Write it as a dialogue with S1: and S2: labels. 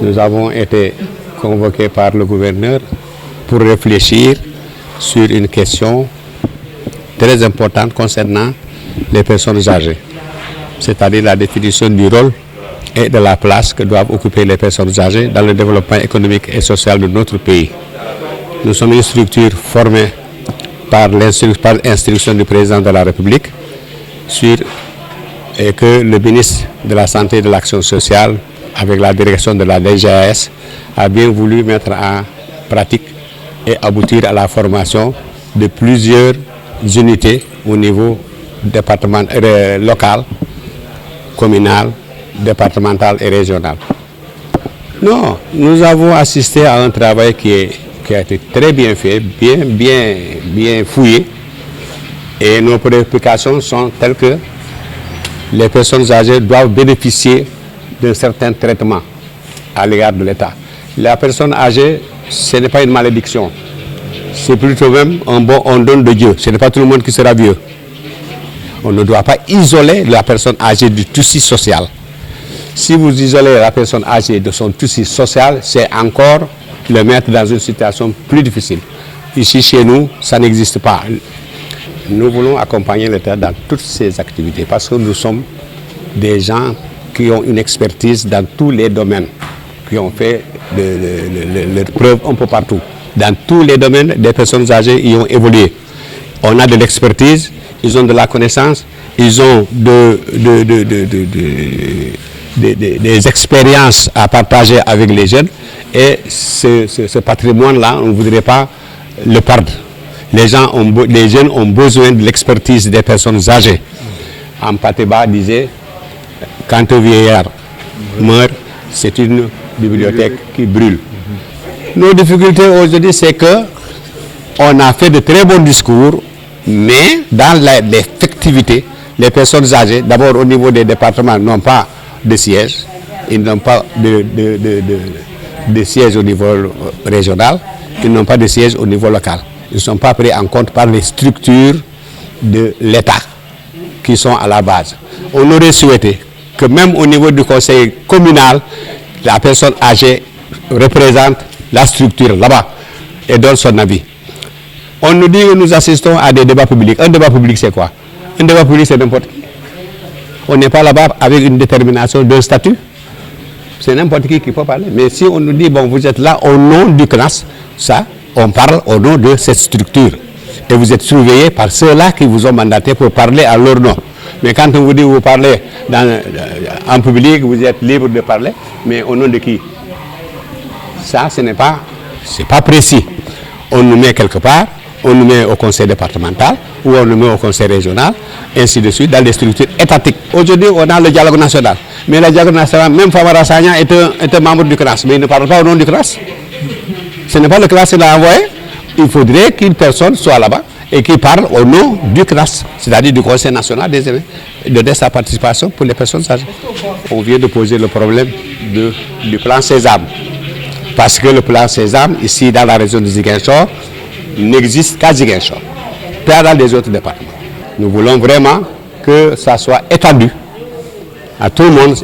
S1: nous avons été convoqués par le gouverneur pour réfléchir sur une question très importante concernant les personnes âgées, c'est-à-dire la définition du rôle et de la place que doivent occuper les personnes âgées dans le développement économique et social de notre pays. Nous sommes une structure formée par instruction du président de la République et que le ministre de la Santé et de l'Action sociale, avec la direction de la DGAS, a bien voulu mettre en pratique et aboutir à la formation de plusieurs unités au niveau local, communal, départemental et régional. Non, nous avons assisté à un travail qui a été très bien fait, bien fouillé, et nos préoccupations sont telles que les personnes âgées doivent bénéficier d'un certain traitement à l'égard de l'État. La personne âgée, ce n'est pas une malédiction, c'est plutôt même un don de Dieu. Ce n'est pas tout le monde qui sera vieux. On ne doit pas isoler la personne âgée du tissu social. Si vous isolez la personne âgée de son tissu social, c'est encore le mettre dans une situation plus difficile. Ici, chez nous, ça n'existe pas. Nous voulons accompagner l'État dans toutes ces activités parce que nous sommes des gens qui ont une expertise dans tous les domaines, qui ont fait leurs preuves un peu partout. Dans tous les domaines, des personnes âgées y ont évolué. On a de l'expertise, ils ont de la connaissance, ils ont des expériences à partager avec les jeunes, et ce patrimoine-là, on ne voudrait pas le perdre. Les jeunes ont besoin de l'expertise des personnes âgées. Ampateba disait, quand un vieillard meurt, c'est une bibliothèque qui brûle. Nos difficultés aujourd'hui, c'est que on a fait de très bons discours, mais dans l'effectivité, les personnes âgées, d'abord au niveau des départements, n'ont pas de siège, ils n'ont pas de siège au niveau régional, ils n'ont pas de siège au niveau local. Ils ne sont pas pris en compte par les structures de l'État qui sont à la base. On aurait souhaité que même au niveau du conseil communal, la personne âgée représente la structure là-bas et donne son avis. On nous dit que nous assistons à des débats publics. Un débat public, c'est quoi? Un débat public, c'est n'importe qui. On n'est pas là-bas avec une détermination d'un statut. C'est n'importe qui peut parler. Mais si on nous dit, bon, vous êtes là au nom du CNAS, ça, on parle au nom de cette structure. Et vous êtes surveillés par ceux-là qui vous ont mandaté pour parler à leur nom. Mais quand on vous dit que vous parlez en public, vous êtes libre de parler, mais au nom de qui? Ça, ce n'est pas précis. On nous met quelque part, on nous met au conseil départemental, ou on nous met au conseil régional, ainsi de suite, dans des structures étatiques. Aujourd'hui, on a le dialogue national. Mais le dialogue national, même Famara Sagna est un membre du CNAS, mais il ne parle pas au nom du CNAS. Ce n'est pas le CNAS qui l'a envoyé. Il faudrait qu'une personne soit là-bas et qui parle au nom du CNAS, c'est-à-dire du Conseil national des événements, de donner sa participation pour les personnes âgées. On vient de poser le problème du plan Sésame. Parce que le plan Sésame, ici dans la région de Ziguinchor, n'existe qu'à Ziguinchor, pas dans les autres départements. Nous voulons vraiment que ça soit étendu à tout le monde.